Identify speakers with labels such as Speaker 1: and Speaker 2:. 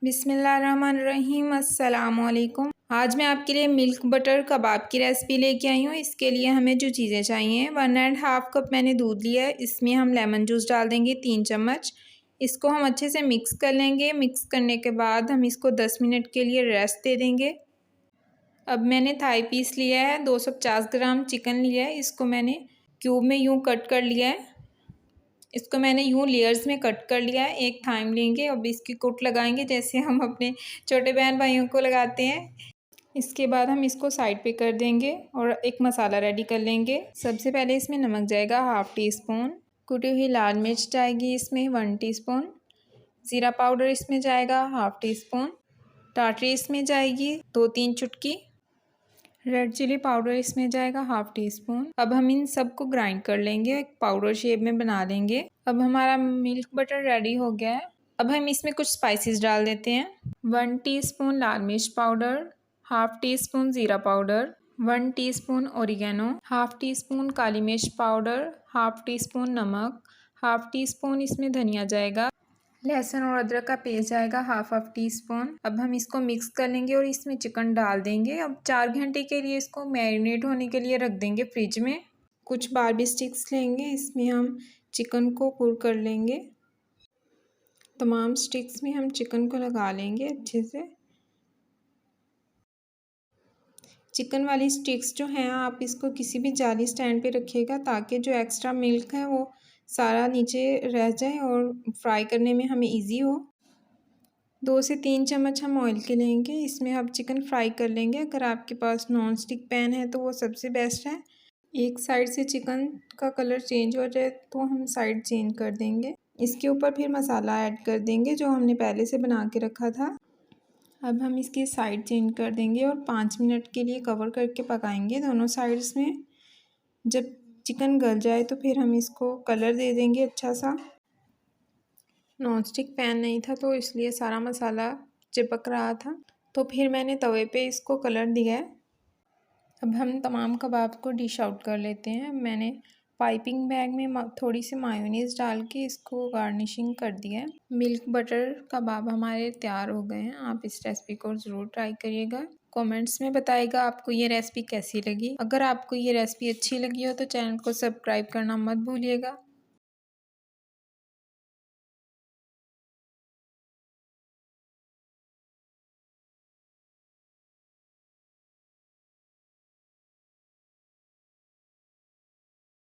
Speaker 1: बिस्मिल्लाहिर्रहमानिर्रहीम। अस्सलामुअलैकुम। आज मैं आपके लिए मिल्क बटर कबाब की रेसिपी लेके आई हूँ। इसके लिए हमें जो चीज़ें चाहिए, 1.5 कप मैंने दूध लिया है। इसमें हम लेमन जूस डाल देंगे 3 चम्मच। इसको हम अच्छे से मिक्स कर लेंगे। मिक्स करने के बाद हम इसको 10 मिनट के लिए रेस्ट दे देंगे। अब मैंने थाई पीस लिया है, 250 ग्राम चिकन लिया है। इसको मैंने क्यूब में यूँ कट कर लिया है। इसको मैंने यूँ लेयर्स में कट कर लिया है। एक थाइम लेंगे, अब इसकी कुट लगाएंगे जैसे हम अपने छोटे बहन भाइयों को लगाते हैं। इसके बाद हम इसको साइड पे कर देंगे और एक मसाला रेडी कर लेंगे। सबसे पहले इसमें नमक जाएगा 1/2 टी स्पून, कुटी हुई लाल मिर्च जाएगी इसमें 1 टीस्पून, ज़ीरा पाउडर इसमें जाएगा 1/2 टी स्पून, टाटरी इसमें जाएगी 2-3 चुटकी, रेड चिली पाउडर इसमें जाएगा 1/2 टी स्पून। अब हम इन सबको ग्राइंड कर लेंगे, एक पाउडर शेप में बना लेंगे। अब हमारा मिल्क बटर रेडी हो गया है। अब हम इसमें कुछ स्पाइसेस डाल देते हैं। 1 टीस्पून लाल मिर्च पाउडर, 1/2 टी स्पून ज़ीरा पाउडर, 1 टीस्पून ओरिगेनो, 1/2 टीस्पून काली मिर्च पाउडर, 1/2 टीस्पून नमक, 1/2 टीस्पून इसमें धनिया जाएगा, लहसुन और अदरक का पेस्ट जाएगा 1/2 टी स्पून। अब हम इसको मिक्स कर लेंगे और इसमें चिकन डाल देंगे। अब 4 घंटे के लिए इसको मैरिनेट होने के लिए रख देंगे फ्रिज में। कुछ बारबी स्टिक्स लेंगे, इसमें हम चिकन को कुक कर लेंगे। तमाम स्टिक्स में हम चिकन को लगा लेंगे अच्छे से। चिकन वाली स्टिक्स जो हैं, आप इसको किसी भी जाली स्टैंड पे रखिएगा ताकि जो एक्स्ट्रा मिल्क है वो सारा नीचे रह जाए और फ्राई करने में हमें इजी हो। 2 से 3 चम्मच हम ऑयल के लेंगे, इसमें हम चिकन फ्राई कर लेंगे। अगर आपके पास नॉन स्टिक पैन है तो वो सबसे बेस्ट है। एक साइड से चिकन का कलर चेंज हो जाए तो हम साइड चेंज कर देंगे। इसके ऊपर फिर मसाला ऐड कर देंगे जो हमने पहले से बना के रखा था। अब हम इसकी साइड चेंज कर देंगे और 5 मिनट के लिए कवर करके पकाएंगे दोनों साइड्स में। जब चिकन गल जाए तो फिर हम इसको कलर दे देंगे अच्छा सा। नॉन स्टिक पैन नहीं था तो इसलिए सारा मसाला चिपक रहा था, तो फिर मैंने तवे पे इसको कलर दिया है। अब हम तमाम कबाब को डिश आउट कर लेते हैं। मैंने पाइपिंग बैग में थोड़ी सी मायोनीज़ डाल के इसको गार्निशिंग कर दिया है। मिल्क बटर कबाब हमारे तैयार हो गए हैं। आप इस रेसिपी को ज़रूर ट्राई करिएगा। कमेंट्स में बताइएगा आपको ये रेसिपी कैसी लगी। अगर आपको ये रेसिपी अच्छी लगी हो तो चैनल को सब्सक्राइब करना मत भूलिएगा।